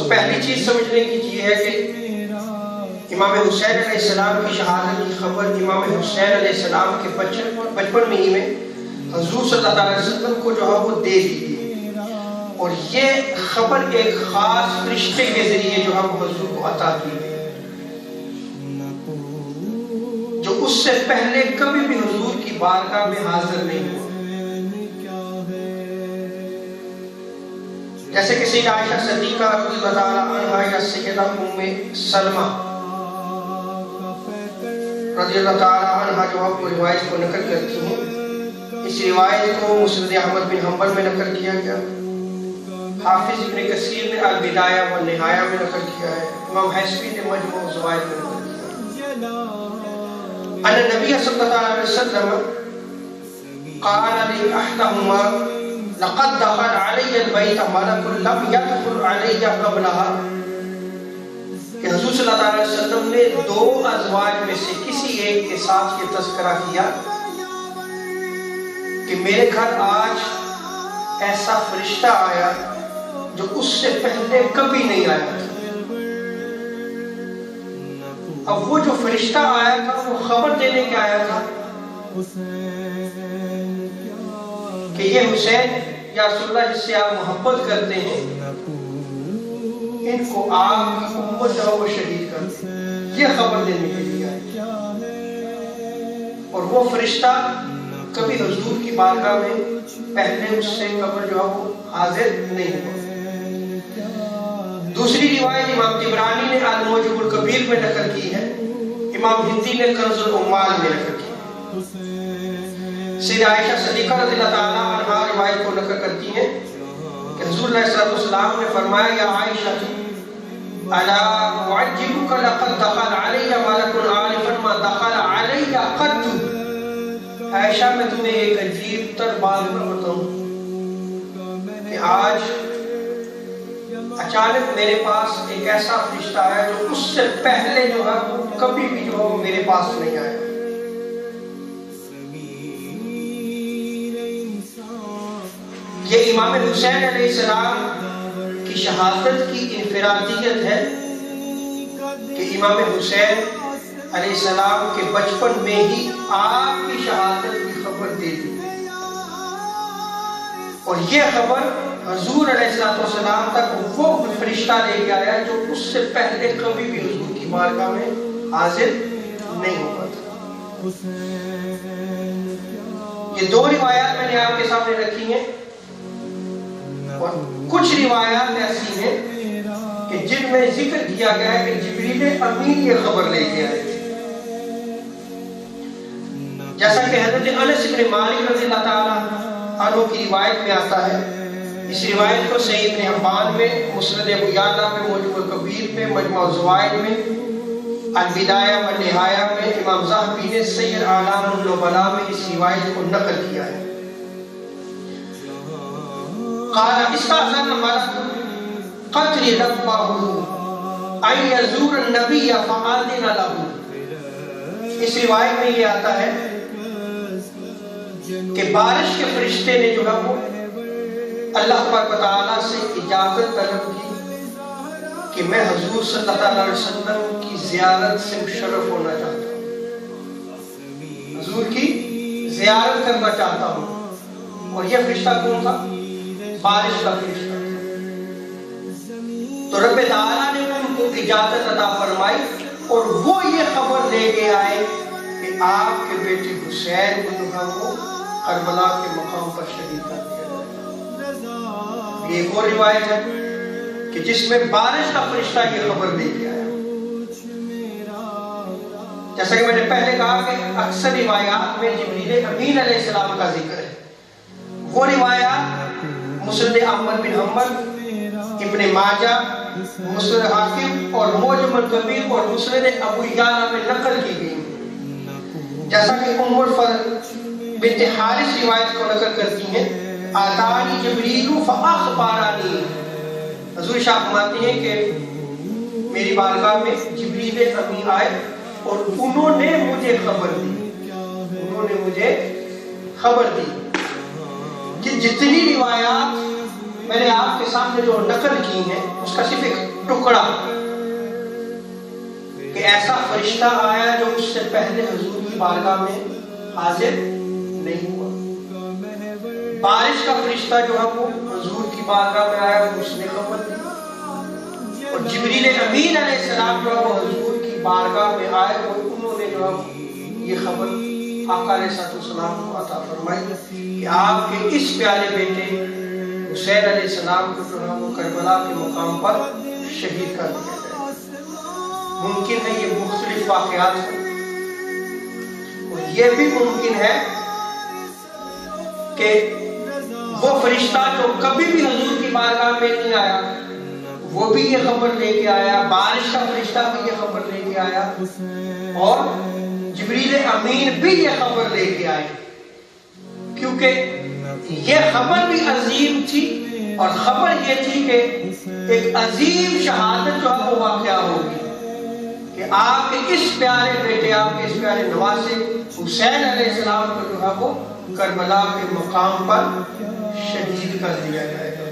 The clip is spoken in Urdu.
پہلی چیز سمجھنے کی یہ ہے کہ امام حسین علیہ السلام کی شہادت کی خبر امام حسین علیہ السلام کے بچپن میں ہی میں حضور صلی اللہ علیہ وسلم کو جو ہے وہ دے دی گئی، اور یہ خبر ایک خاص فرشتے کے ذریعے جو ہے وہ حضور کو عطا کی گئی، جو اس سے پہلے کبھی بھی حضور کی بارگاہ میں حاضر نہیں ہوا۔ جیسے کہ سیدہ عائشہ صدیقہ رضی اللہ تعالیٰ عنہا یا سیدہ ام سلمہ رضی اللہ تعالیٰ عنہا جو آپ کو روایت کو نقل کرتی ہیں، اس روایت کو مسند احمد بن حنبل میں نقل کیا گیا، حافظ ابن کثیر نے البدایہ والنہایہ میں نقل کیا ہے، امام حیثمی نے مجموع الزوائد میں نقل کیا ہے۔ ان النبی صلی اللہ علیہ وسلم قال لأحدهما لقد دخل علی البیت ملک لم يدخل علی قبلها، کہ حضور صلی اللہ علیہ وسلم نے دو ازواج میں سے کسی ایک کے ساتھ یہ تذکرہ کیا کہ میرے گھر آج ایسا فرشتہ آیا جو اس سے پہلے کبھی نہیں آیا تھا۔ اب وہ جو فرشتہ آیا تھا وہ خبر دینے کے آیا تھا کہ یہ حسین یا رسول اللہ جس سے آپ محبت کرتے ہیں، ان کو آپ کی امت جو وہ شہید کر دیں، یہ خبر دینے کے لیے آئے۔ اور وہ فرشتہ کبھی حضور کی بارگاہ میں پہلے اس سے قبل جو ہے وہ حاضر نہیں ہوا۔ دوسری روایت امام طبرانی نے المعجم الکبیر میں نقل کی ہے، امام ہندی نے کنز العمال میں نقل کی ہے۔ سیدہ عائشہ صدیقہ رضی اللہ تعالیٰ عنہا روایت کو نقل کرتی ہیں کہ حضور علیہ السلام نے فرمایا یا عائشہ الا اعجبک لقد دخل علی ملک عارفا ما دخل علی قط، عائشہ میں تمہیں ایک عجیب تر بات بتاؤں کہ آج اچانک میرے پاس ایک ایسا فرشتہ آیا جو اس سے پہلے جو ہے کبھی بھی جو ہے میرے پاس نہیں آیا۔ یہ امام حسین علیہ السلام کی شہادت کی انفرادیت ہے کہ امام حسین علیہ السلام کے بچپن میں ہی آپ کی شہادت کی خبر دے دی، اور یہ خبر حضور علیہ السلام تک وہ فرشتہ لے کے آیا جو اس سے پہلے کبھی بھی حضور کی بارگاہ میں حاضر نہیں ہوا تھا۔ یہ دو روایات میں نے آپ کے سامنے رکھی ہیں، اور کچھ روایات ایسی ہیں کہ جن میں ذکر کیا گیا ہے کہ جبریل امین یہ خبر لے کے آئے، جیسا کہ حضرت انس بن مالک رضی اللہ تعالیٰ عنہ کی روایت میں آتا ہے۔ اس روایت کو صحیح ابن حبان میں، مسند ابو یعلا میں، معجم الکبیر میں، مجموع الزوائد میں، البدایہ والنہایہ میں، امام ذہبی نے سیر اعلام النبلاء میں اس روایت کو نقل کیا ہے۔ قال استأذن ملك قدر ربه ان يزور النبي فآذن له، اس روایت میں یہ آتا ہے کہ بارش کے فرشتے نے جو ہے وہ اللہ تبارک و تعالیٰ سے اجازت طلب کی کہ میں حضور صلی اللہ علیہ وسلم کی زیارت سے مشرف ہونا چاہتا ہوں، حضور کی زیارت کرنا چاہتا ہوں۔ اور یہ فرشتہ کون تھا؟ بارش کا فرشتہ تھا۔ تو رب تعالیٰ نے ان کو اجازت عطا فرمائی، اور وہ یہ خبر لے کے آئے کہ آپ کے بیٹے حسین کو جو ہے وہ کربلا کے مقام پر شہید کر دیا جائے۔ ایک اور روایت ہے کہ جس میں بارش کا فرشتہ یہ خبر لے کے آیا۔ جیسا کہ میں نے پہلے کہا کہ اکثر روایات میں جبریل امین علیہ السلام کا ذکر ہے۔ وہ روایات مسند احمد بن حنبل، ابن ماجہ، مسند حاکم اور معجم الکبیر اور مسند ابو یعلا میں نقل کی گئی، جیسا کہ ام الفضل بنت حارث روایت کو نقل کرتی ہیں، آتانی جبریل فاخبرانی، حضور شاہ فرماتی ہیں کہ میری بارگاہ میں جبریل امین آئے اور انہوں نے مجھے خبر دی کہ جتنی روایات میں نے آپ کے سامنے جو نقل کی ہے اس کا صرف ایک ٹکڑا کہ ایسا فرشتہ آیا جو اس سے پہلے حضور کی بارگاہ میں حاضر نہیں ہوا. بارش کا فرشتہ جو ہے وہ حضور کی بارگاہ میں آیا اور اس نے خبر دی. اور جبریل امین علیہ السلام جو ہے وہ حضور کی بارگاہ میں آئے اور انہوں نے جو ہے یہ خبر آقا علیہ السلام کو عطا فرمائی کہ آپ کے اس پیارے بیٹے حسین علیہ السلام کو جو ہے وہ کربلا کے مقام پر شہید کر دیا جائے. ممکن ہے یہ مختلف واقعات ہیں اور یہ بھی ممکن ہے کہ وہ فرشتہ جو کبھی بھی حضور کی بارگاہ میں نہیں آیا وہ بھی یہ خبر لے کے آیا, بارش کا فرشتہ بھی یہ خبر لے کے آیا اور جبریل امین بھی یہ خبر لے کے آئے, کیونکہ یہ خبر بھی عظیم تھی اور خبر یہ تھی کہ ایک عظیم شہادت جو ہے وہ واقعہ ہوگی کہ آپ کے اس پیارے بیٹے, آپ کے اس پیارے نواسے حسین علیہ السلام کو جو ہے وہ کربلا کے مقام پر شہید کر دیا جائے گا.